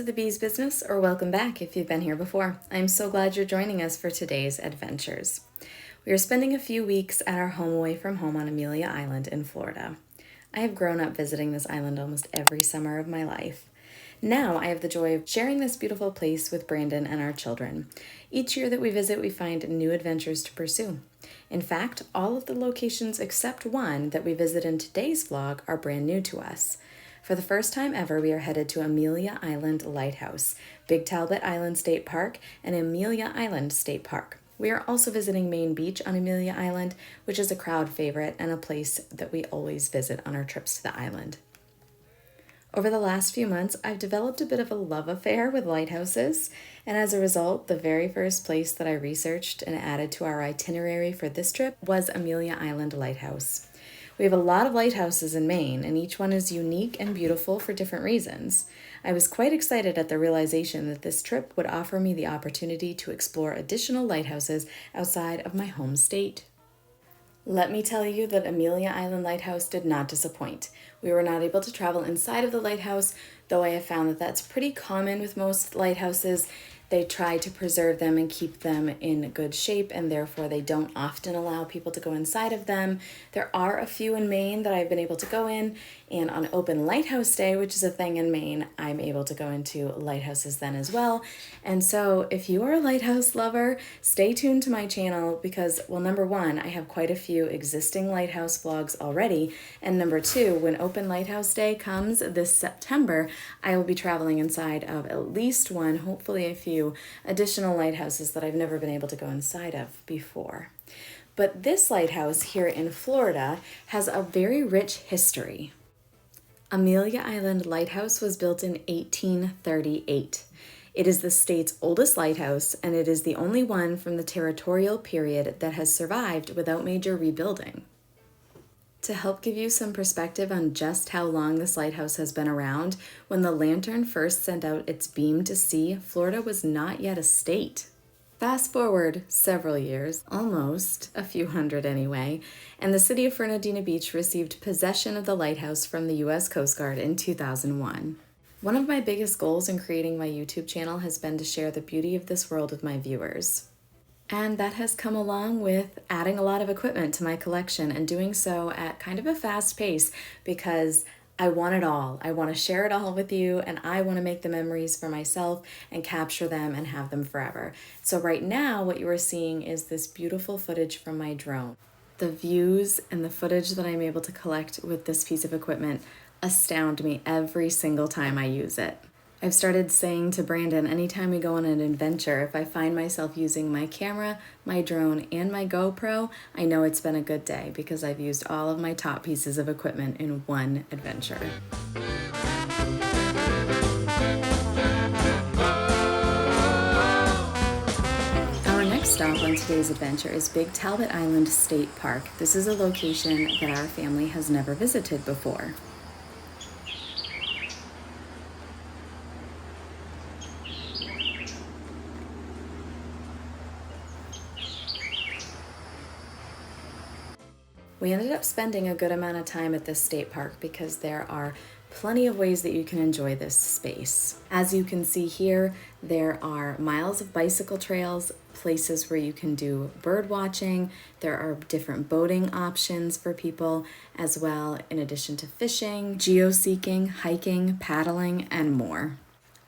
the bees business, or welcome back if you've been here before. I'm so glad you're joining us for today's adventures. We are spending a few weeks at our home away from home on Amelia Island in Florida. I have grown up visiting this island almost every summer of my life. Now I have the joy of sharing this beautiful place with Brandon and our children. Each year that we visit, we find new adventures to pursue. In fact, all of the locations except one that we visit in today's vlog are brand new to us. For the first time ever, we are headed to Amelia Island Lighthouse, Big Talbot Island State Park, and Amelia Island State Park. We are also visiting Main Beach on Amelia Island, which is a crowd favorite and a place that we always visit on our trips to the island. Over the last few months, I've developed a bit of a love affair with lighthouses, and as a result, the very first place that I researched and added to our itinerary for this trip was Amelia Island Lighthouse. We have a lot of lighthouses in Maine, and each one is unique and beautiful for different reasons. I was quite excited at the realization that this trip would offer me the opportunity to explore additional lighthouses outside of my home state. Let me tell you that Amelia Island Lighthouse did not disappoint. We were not able to travel inside of the lighthouse, though I have found that that's pretty common with most lighthouses. They try to preserve them and keep them in good shape, and therefore they don't often allow people to go inside of them. There are a few in Maine that I've been able to go in, and on Open Lighthouse Day, which is a thing in Maine, I'm able to go into lighthouses then as well. And so if you are a lighthouse lover, stay tuned to my channel because, well, number one, I have quite a few existing lighthouse vlogs already, and number two, when Open Lighthouse Day comes this September, I will be traveling inside of at least one, hopefully a few additional lighthouses that I've never been able to go inside of before. But this lighthouse here in Florida has a very rich history. Amelia Island Lighthouse was built in 1838. It is the state's oldest lighthouse, and it is the only one from the territorial period that has survived without major rebuilding. To help give you some perspective on just how long this lighthouse has been around, when the lantern first sent out its beam to sea, Florida was not yet a state. Fast forward several years, almost a few hundred anyway, and the city of Fernandina Beach received possession of the lighthouse from the U.S. Coast Guard in 2001. One of my biggest goals in creating my YouTube channel has been to share the beauty of this world with my viewers. And that has come along with adding a lot of equipment to my collection and doing so at kind of a fast pace because I want it all. I want to share it all with you, and I want to make the memories for myself and capture them and have them forever. So right now, what you are seeing is this beautiful footage from my drone. The views and the footage that I'm able to collect with this piece of equipment astound me every single time I use it. I've started saying to Brandon, anytime we go on an adventure, if I find myself using my camera, my drone, and my GoPro, I know it's been a good day because I've used all of my top pieces of equipment in one adventure. Our next stop on today's adventure is Big Talbot Island State Park. This is a location that our family has never visited before. We ended up spending a good amount of time at this state park because there are plenty of ways that you can enjoy this space. As you can see here, there are miles of bicycle trails, places where you can do bird watching. There are different boating options for people as well, in addition to fishing, geoseeking, hiking, paddling, and more.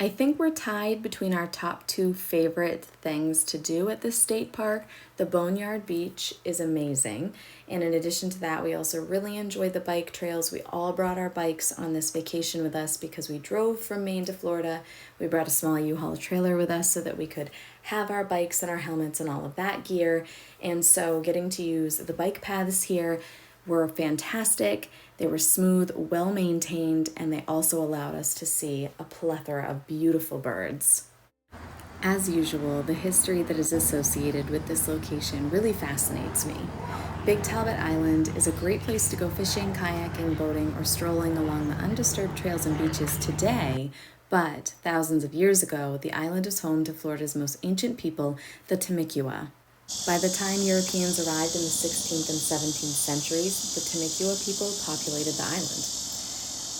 I think we're tied between our top two favorite things to do at this state park. The Boneyard Beach is amazing, and in addition to that, we also really enjoyed the bike trails. We all brought our bikes on this vacation with us because we drove from Maine to Florida. We brought a small U-Haul trailer with us so that we could have our bikes and our helmets and all of that gear, and so getting to use the bike paths here were fantastic. They were smooth, well-maintained, and they also allowed us to see a plethora of beautiful birds. As usual, the history that is associated with this location really fascinates me. Big Talbot Island is a great place to go fishing, kayaking, boating, or strolling along the undisturbed trails and beaches today, but thousands of years ago, the island is home to Florida's most ancient people, the Temecula. By the time Europeans arrived in the 16th and 17th centuries, the Temecula people populated the island.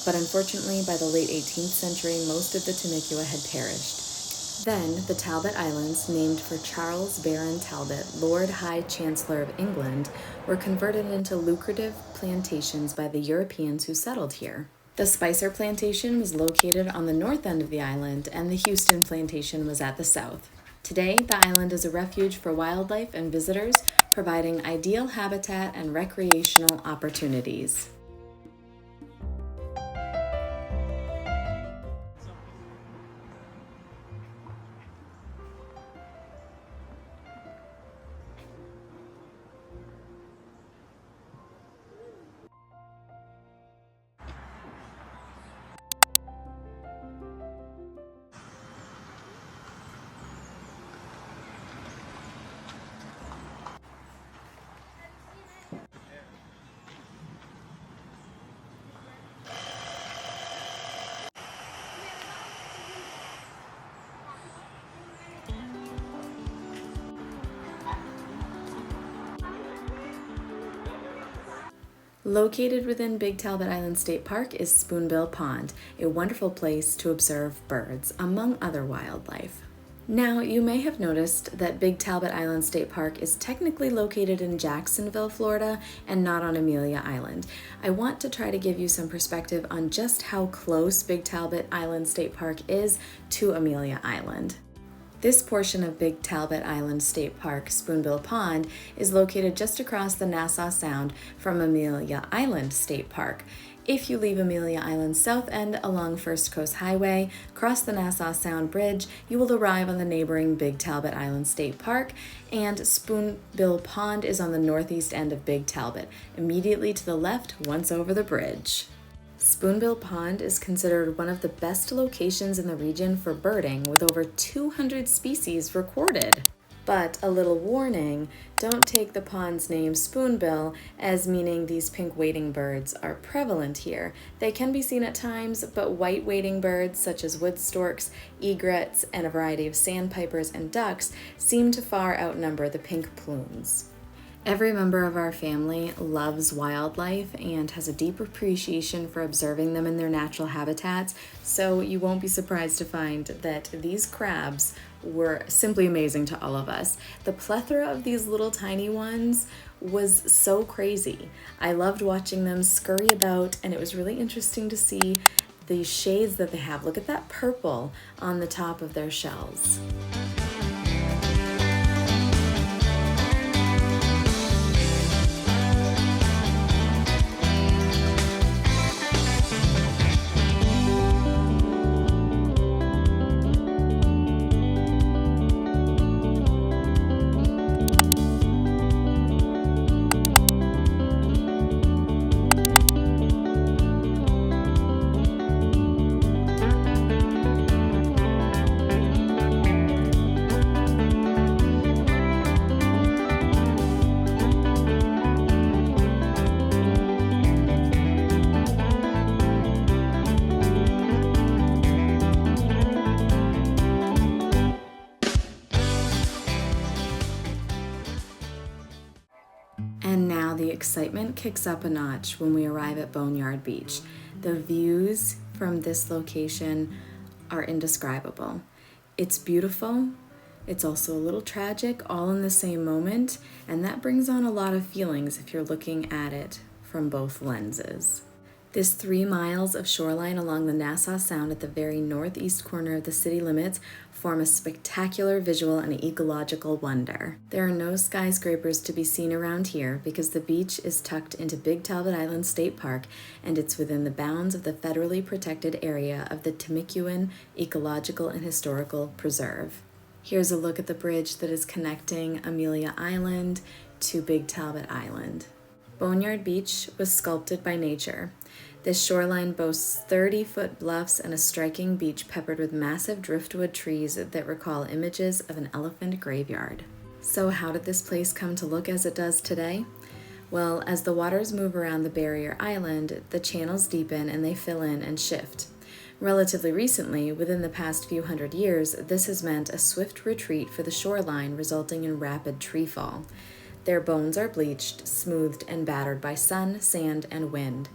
but unfortunately by the late 18th century most of the Temecula had perished. Then, the Talbot Islands, named for Charles Baron Talbot, Lord High Chancellor of England, were converted into lucrative plantations by the Europeans who settled here. The Spicer Plantation was located on the north end of the island, and the Houston Plantation was at the south. Today, the island is a refuge for wildlife and visitors, providing ideal habitat and recreational opportunities. Located within Big Talbot Island State Park is Spoonbill Pond, a wonderful place to observe birds, among other wildlife. Now, you may have noticed that Big Talbot Island State Park is technically located in Jacksonville, Florida, and not on Amelia Island. I want to try to give you some perspective on just how close Big Talbot Island State Park is to Amelia Island. This portion of Big Talbot Island State Park, Spoonbill Pond, is located just across the Nassau Sound from Amelia Island State Park. If you leave Amelia Island's south end along First Coast Highway, cross the Nassau Sound Bridge, you will arrive on the neighboring Big Talbot Island State Park, and Spoonbill Pond is on the northeast end of Big Talbot, immediately to the left once over the bridge. Spoonbill Pond is considered one of the best locations in the region for birding, with over 200 species recorded. But a little warning, don't take the pond's name Spoonbill as meaning these pink wading birds are prevalent here. They can be seen at times, but white wading birds such as wood storks, egrets, and a variety of sandpipers and ducks seem to far outnumber the pink plumes. Every member of our family loves wildlife and has a deep appreciation for observing them in their natural habitats, so you won't be surprised to find that these crabs were simply amazing to all of us. The plethora of these little tiny ones was so crazy. I loved watching them scurry about, and it was really interesting to see the shades that they have. Look at that purple on the top of their shells. And now the excitement kicks up a notch when we arrive at Boneyard Beach. The views from this location are indescribable. It's beautiful, it's also a little tragic, all in the same moment, and that brings on a lot of feelings if you're looking at it from both lenses. This 3 miles of shoreline along the Nassau Sound at the very northeast corner of the city limits form a spectacular visual and ecological wonder. There are no skyscrapers to be seen around here because the beach is tucked into Big Talbot Island State Park, and it's within the bounds of the federally protected area of the Temecula Ecological and Historical Preserve. Here's a look at the bridge that is connecting Amelia Island to Big Talbot Island. Boneyard Beach was sculpted by nature. This shoreline boasts 30-foot bluffs and a striking beach peppered with massive driftwood trees that recall images of an elephant graveyard. So how did this place come to look as it does today? Well, as the waters move around the barrier island, the channels deepen and they fill in and shift. Relatively recently, within the past few hundred years, this has meant a swift retreat for the shoreline, resulting in rapid tree fall. Their bones are bleached, smoothed, and battered by sun, sand, and wind.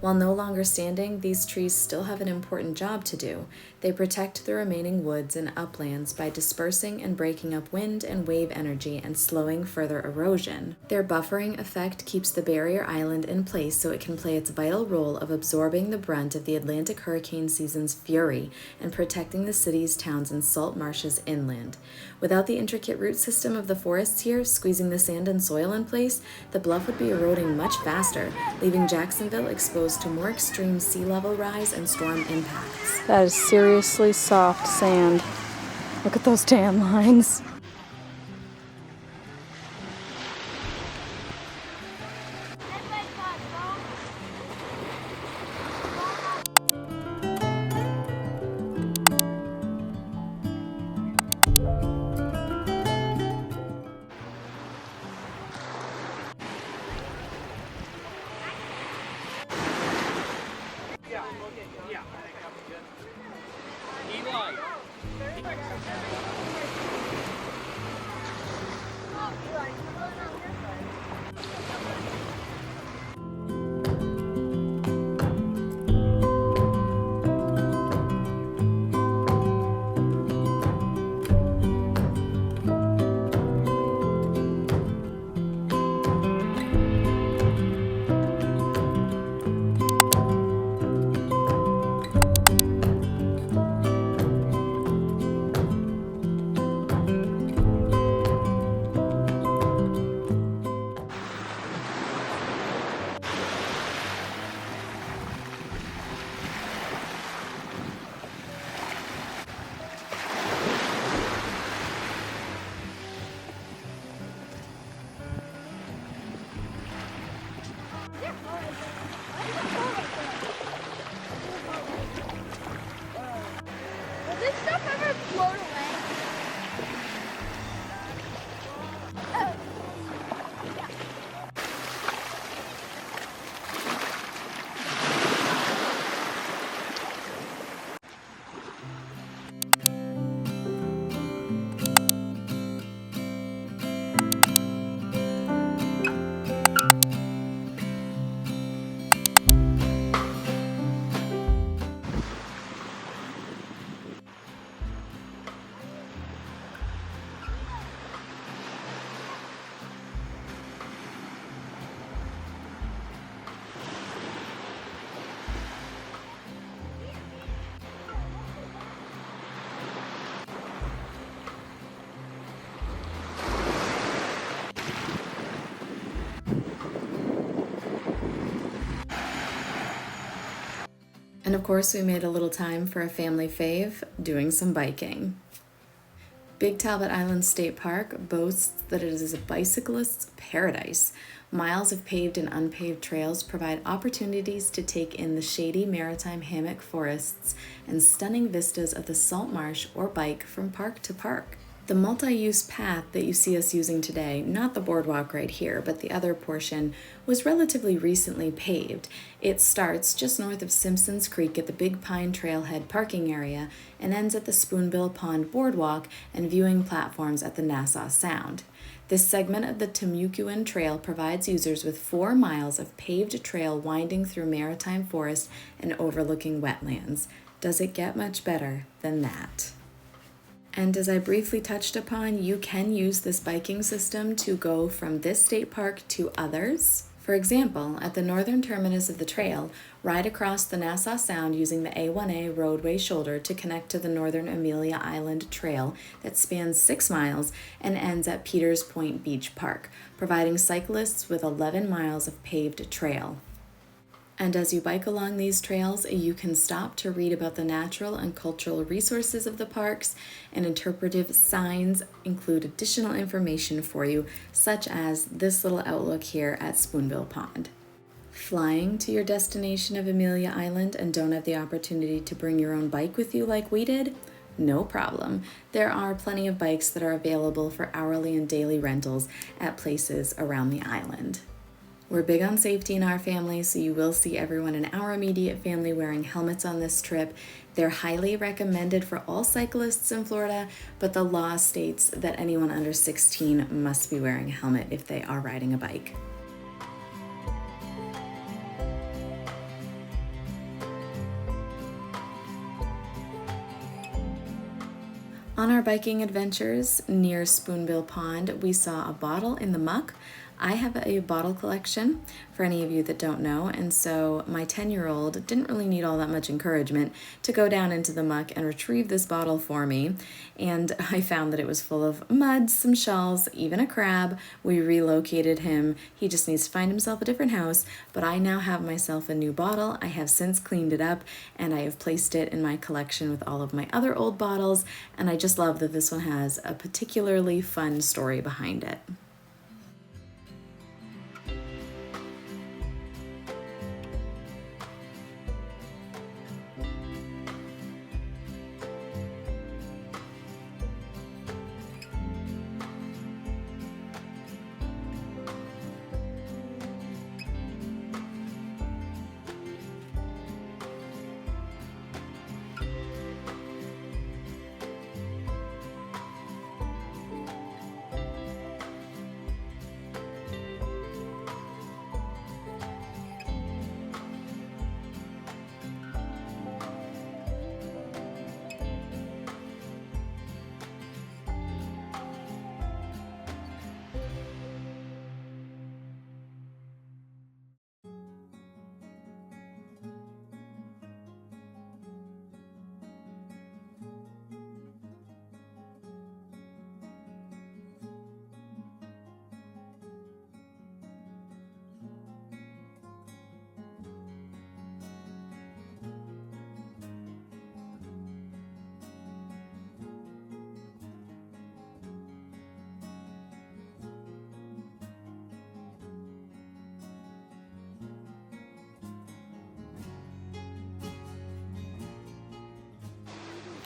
While no longer standing, these trees still have an important job to do. They protect the remaining woods and uplands by dispersing and breaking up wind and wave energy and slowing further erosion. Their buffering effect keeps the barrier island in place so it can play its vital role of absorbing the brunt of the Atlantic hurricane season's fury and protecting the cities, towns, and salt marshes inland. Without the intricate root system of the forests here, squeezing the sand and soil in place, the bluff would be eroding much faster, leaving Jacksonville exposed to more extreme sea level rise and storm impacts. That is seriously soft sand. Look at those tan lines. Will this stuff ever float away? And of course, we made a little time for a family fave, doing some biking. Big Talbot Island State Park boasts that it is a bicyclist's paradise. Miles of paved and unpaved trails provide opportunities to take in the shady maritime hammock forests and stunning vistas of the salt marsh or bike from park to park. The multi-use path that you see us using today, not the boardwalk right here, but the other portion, was relatively recently paved. It starts just north of Simpsons Creek at the Big Pine Trailhead parking area and ends at the Spoonbill Pond Boardwalk and viewing platforms at the Nassau Sound. This segment of the Timucuan Trail provides users with 4 miles of paved trail winding through maritime forest and overlooking wetlands. Does it get much better than that? And as I briefly touched upon, you can use this biking system to go from this state park to others. For example, at the northern terminus of the trail, ride across the Nassau Sound using the A1A roadway shoulder to connect to the northern Amelia Island Trail that spans 6 miles and ends at Peters Point Beach Park, providing cyclists with 11 miles of paved trail. And as you bike along these trails, you can stop to read about the natural and cultural resources of the parks, and interpretive signs include additional information for you, such as this little outlook here at Spoonbill Pond. Flying to your destination of Amelia Island and don't have the opportunity to bring your own bike with you like we did? No problem. There are plenty of bikes that are available for hourly and daily rentals at places around the island. We're big on safety in our family, so you will see everyone in our immediate family wearing helmets on this trip. They're highly recommended for all cyclists in Florida, but the law states that anyone under 16 must be wearing a helmet if they are riding a bike. On our biking adventures near Spoonbill Pond, we saw a bottle in the muck. I have a bottle collection, for any of you that don't know, and so my 10-year-old didn't really need all that much encouragement to go down into the muck and retrieve this bottle for me, and I found that it was full of mud, some shells, even a crab. We relocated him. He just needs to find himself a different house, but I now have myself a new bottle. I have since cleaned it up, and I have placed it in my collection with all of my other old bottles, and I just love that this one has a particularly fun story behind it.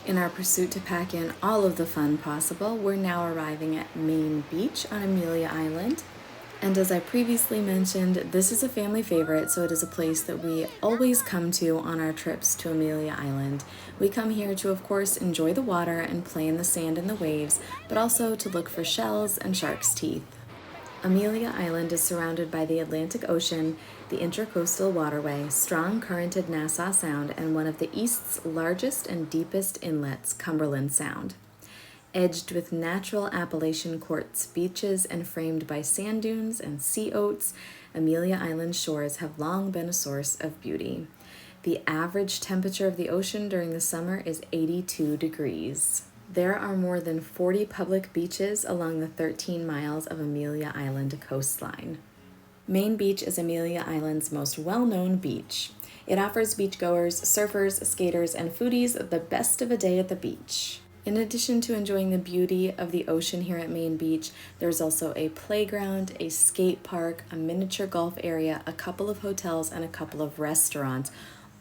In our pursuit to pack in all of the fun possible, we're now arriving at Main Beach on Amelia Island. And as I previously mentioned, this is a family favorite, so it is a place that we always come to on our trips to Amelia Island. We come here to, of course, enjoy the water and play in the sand and the waves, but also to look for shells and shark's teeth. Amelia Island is surrounded by the Atlantic Ocean, the Intracoastal Waterway, strong currented Nassau Sound, and one of the East's largest and deepest inlets, Cumberland Sound. Edged with natural Appalachian quartz beaches and framed by sand dunes and sea oats, Amelia Island shores have long been a source of beauty. The average temperature of the ocean during the summer is 82 degrees. There are more than 40 public beaches along the 13 miles of Amelia Island coastline. Main Beach is Amelia Island's most well-known beach. It offers beachgoers, surfers, skaters, and foodies the best of a day at the beach. In addition to enjoying the beauty of the ocean here at Main Beach, there's also a playground, a skate park, a miniature golf area, a couple of hotels, and a couple of restaurants,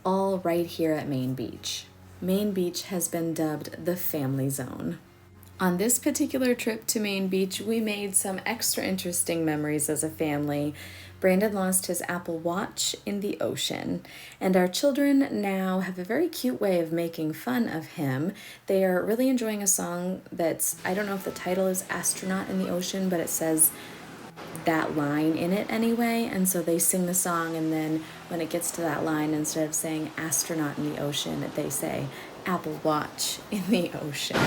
all right here at Main Beach. Main Beach has been dubbed the family zone. On this particular trip to Main Beach, we made some extra interesting memories as a family. Brandon lost his Apple Watch in the ocean, and our children now have a very cute way of making fun of him. They are really enjoying a song that's, I don't know if the title is Astronaut in the Ocean, but it says that line in it anyway, and so they sing the song, and then when it gets to that line, instead of saying astronaut in the ocean, they say Apple Watch in the ocean.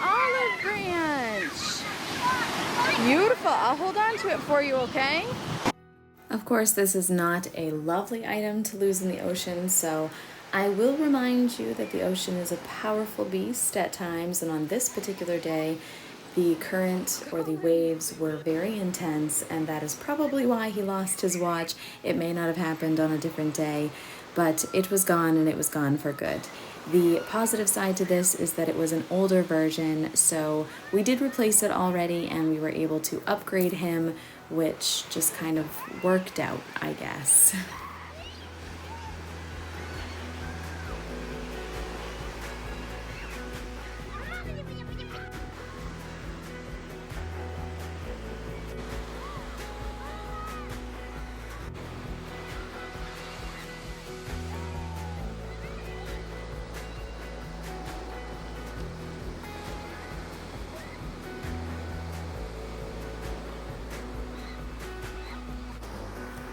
Olive branch. Beautiful. I'll hold on to it for you, okay? Of course, this is not a lovely item to lose in the ocean, so I will remind you that the ocean is a powerful beast at times, and on this particular day, the current or the waves were very intense, and that is probably why he lost his watch. It may not have happened on a different day, but it was gone, and it was gone for good. The positive side to this is that it was an older version, so we did replace it already, and we were able to upgrade him, which just kind of worked out, I guess.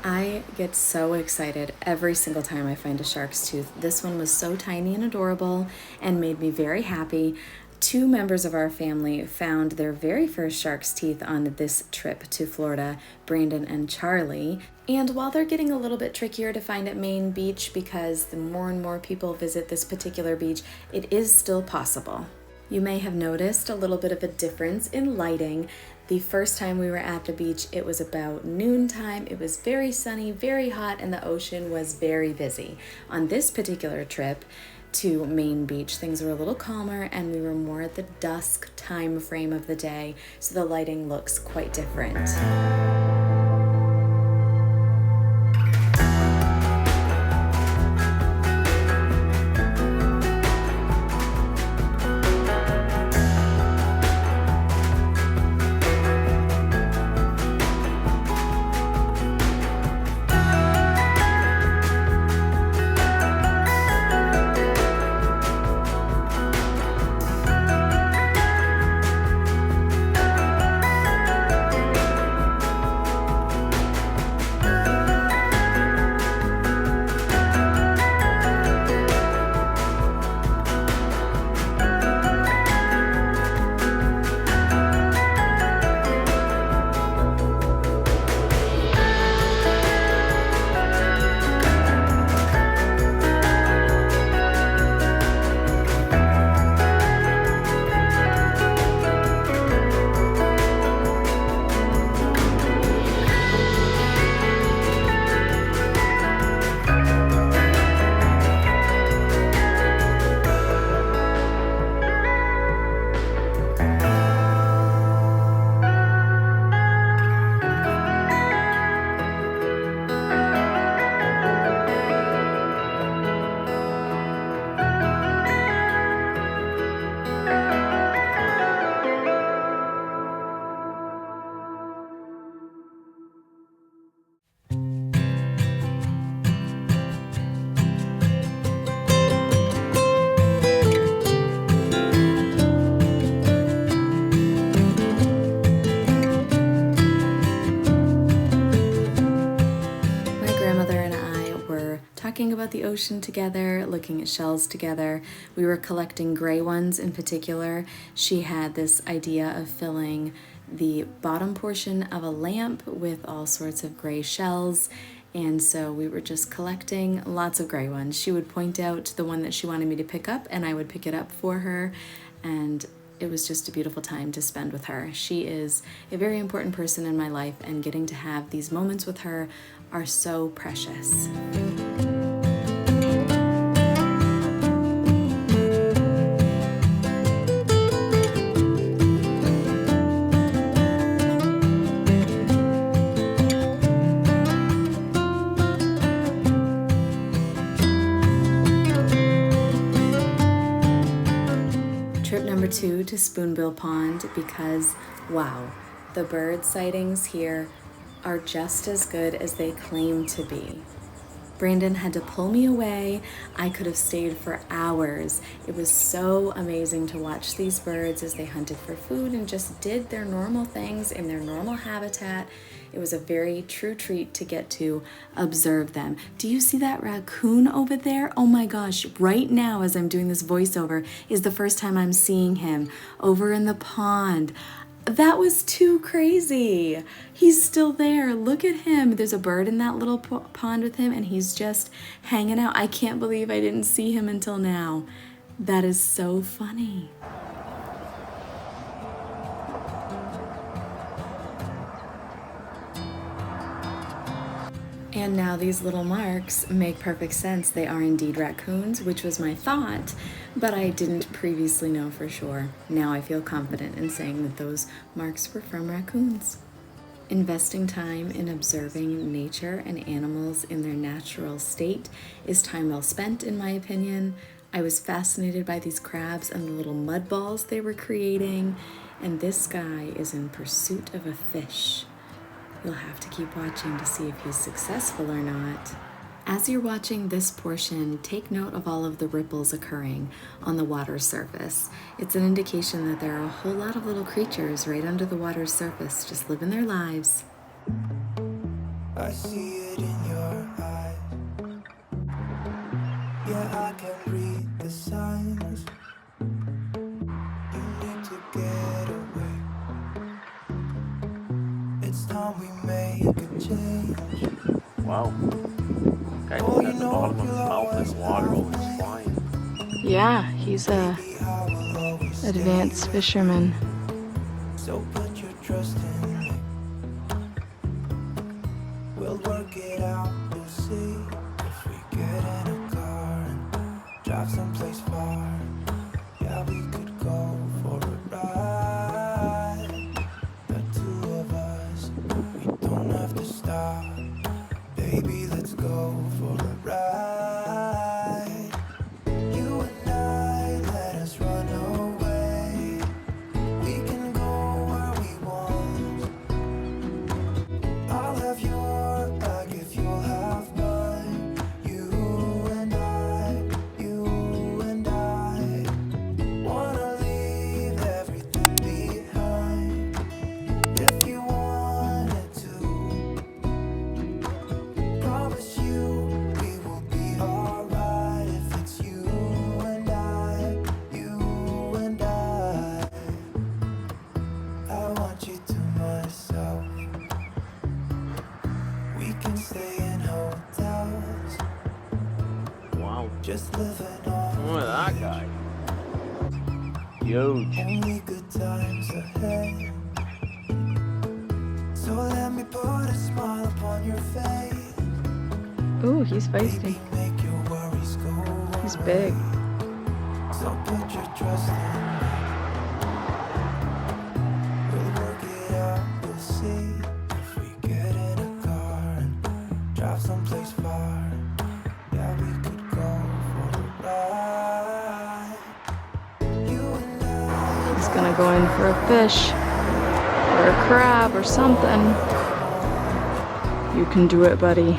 I get so excited every single time I find a shark's tooth. This one was so tiny and adorable and made me very happy. 2 members of our family found their very first shark's teeth on this trip to Florida, Brandon and Charlie. And while they're getting a little bit trickier to find at Main Beach because the more and more people visit this particular beach, it is still possible. You may have noticed a little bit of a difference in lighting. The first time we were at the beach, it was about noontime. It was very sunny, very hot, and the ocean was very busy. On this particular trip to Main Beach, things were a little calmer and we were more at the dusk time frame of the day, so the lighting looks quite different. Talking about the ocean together, looking at shells together. We were collecting gray ones in particular. She had this idea of filling the bottom portion of a lamp with all sorts of gray shells, and so we were just collecting lots of gray ones. She would point out the one that she wanted me to pick up and I would pick it up for her, and it was just a beautiful time to spend with her. She is a very important person in my life, and getting to have these moments with her are so precious. Trip number 2 to Spoonbill Pond because, wow, the bird sightings here are just as good as they claim to be. Brandon had to pull me away. I could have stayed for hours. It was so amazing to watch these birds as they hunted for food and just did their normal things in their normal habitat. It was a very true treat to get to observe them. Do you see that raccoon over there? Oh my gosh, right now as I'm doing this voiceover is the first time I'm seeing him over in the pond. That was too crazy. He's still there. Look at him. There's a bird in that little pond with him and he's just hanging out. I can't believe I didn't see him until now. That is so funny. And now these little marks make perfect sense. They are indeed raccoons, which was my thought, but I didn't previously know for sure. Now I feel confident in saying that those marks were from raccoons. Investing time in observing nature and animals in their natural state is time well spent, in my opinion. I was fascinated by these crabs and the little mud balls they were creating, and this guy is in pursuit of a fish. You'll have to keep watching to see if he's successful or not. As you're watching this portion, take note of all of the ripples occurring on the water surface. It's an indication that there are a whole lot of little creatures right under the water's surface, just living their lives. I see it Wow. Guy looking at the bottom of his mouth in the water while he's flying. Yeah, he's a advanced fisherman. So put your trust in me. We'll work it out, we'll see. If we get in a car and drive someplace far, yeah, we could go for a ride. The two of us, we don't have to stop. Baby, let's go for a ride. You and I, let us run away. We can go where we want. I'll have your back if you'll have mine. You and I wanna leave everything behind. If you wanted to, promise you we will be alright. If it's you and I want you to myself. We can stay in hotels, Wow. just living on Look at that guy. Huge. only good times ahead. So let me put a smile upon your face. Ooh, he's feisty. Baby, make your worries go He's away. big. So put your trust in me. We'll work it out, we'll see. If we get in a car and drive someplace far, yeah, we could go for a ride. You and I He's gonna go in for a fish or a crab or something. You can do it, buddy.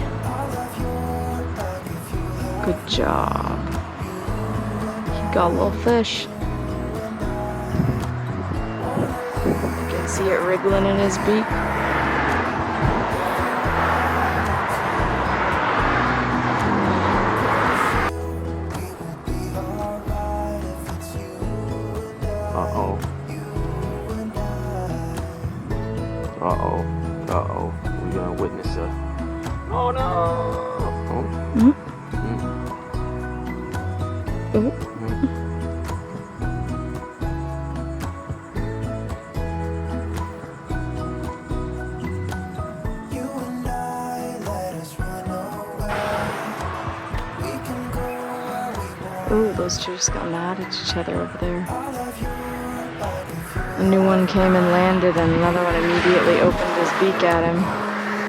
Good job. He got a little fish. You can see it wriggling in his beak. Uh-oh. Uh-oh. Uh-oh. We're gonna witness a... Oh no! Oh. Mhm. Mm. Ooh. You and I, let us run away. We can go where we want. Ooh, those two just got mad at each other over there. I'll have your back if A new one came and landed, and another one immediately opened his beak at him.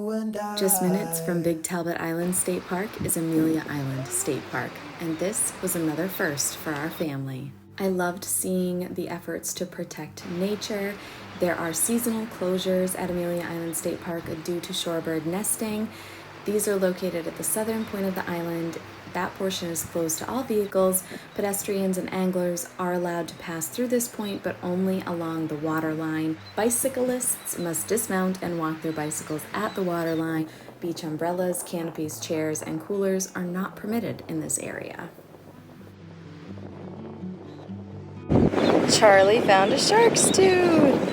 you and I. Just minutes from Big Talbot Island State Park is Amelia Island State Park, and this was another first for our family. I loved seeing the efforts to protect nature. There are seasonal closures at Amelia Island State Park due to shorebird nesting. These are located at the southern point of the island. That portion is closed to all vehicles. Pedestrians and anglers are allowed to pass through this point, but only along the water line. Bicyclists must dismount and walk their bicycles at the water line. Beach umbrellas, canopies, chairs, and coolers are not permitted in this area. Charlie found a shark's tooth.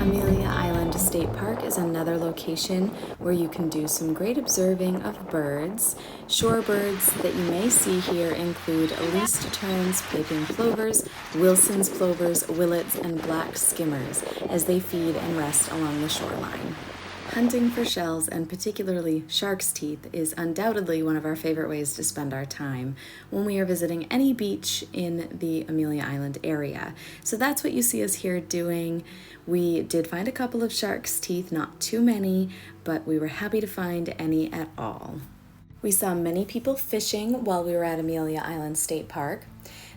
Amelia Island State Park is another location where you can do some great observing of birds. Shorebirds that you may see here include least terns, piping plovers, Wilson's plovers, willets, and black skimmers as they feed and rest along the shoreline. Hunting for shells, and particularly shark's teeth, is undoubtedly one of our favorite ways to spend our time when we are visiting any beach in the Amelia Island area. So that's what you see us here doing. We did find a couple of shark's teeth, not too many, but we were happy to find any at all. We saw many people fishing while we were at Amelia Island State Park.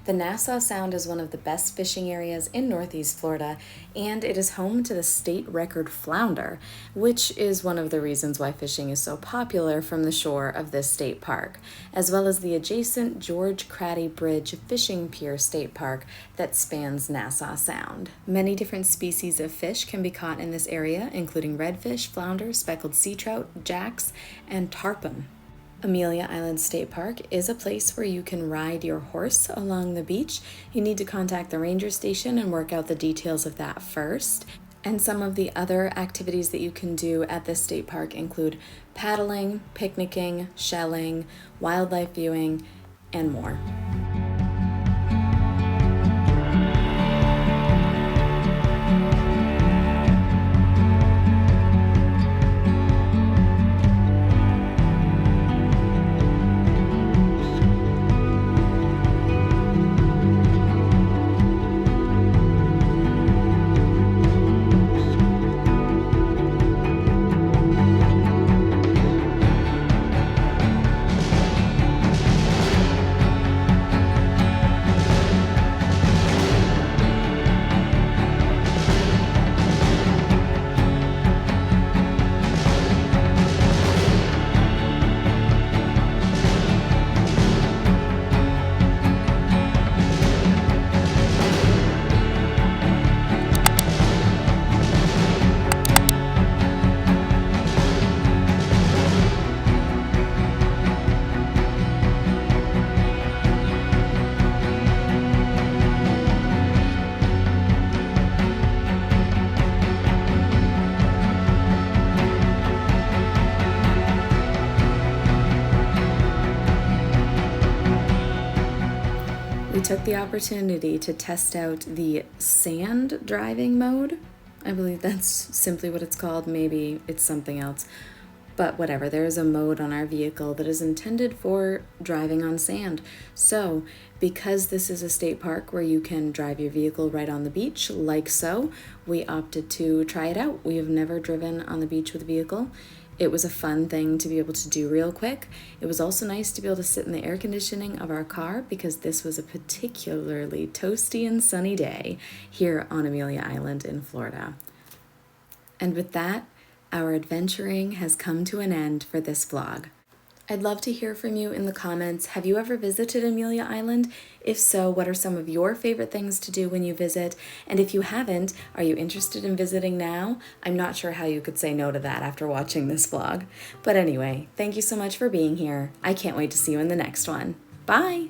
The Nassau Sound is one of the best fishing areas in Northeast Florida, and it is home to the state record flounder, which is one of the reasons why fishing is so popular from the shore of this state park, as well as the adjacent George Craddy Bridge Fishing Pier State Park that spans Nassau Sound. Many different species of fish can be caught in this area, including redfish, flounder, speckled sea trout, jacks, and tarpon. Amelia Island State Park is a place where you can ride your horse along the beach. You need to contact the ranger station and work out the details of that first. And some of the other activities that you can do at this state park include paddling, picnicking, shelling, wildlife viewing, and more. We took the opportunity to test out the sand driving mode. I believe that's simply what it's called. Maybe it's something else. But whatever, there is a mode on our vehicle that is intended for driving on sand. So, because this is a state park where you can drive your vehicle right on the beach, like so, we opted to try it out. We have never driven on the beach with a vehicle. It was a fun thing to be able to do real quick. It was also nice to be able to sit in the air conditioning of our car because this was a particularly toasty and sunny day here on Amelia Island in Florida. And with that, our adventuring has come to an end for this vlog. I'd love to hear from you in the comments. Have you ever visited Amelia Island? If so, what are some of your favorite things to do when you visit? And if you haven't, are you interested in visiting now? I'm not sure how you could say no to that after watching this vlog. But anyway, thank you so much for being here. I can't wait to see you in the next one. Bye!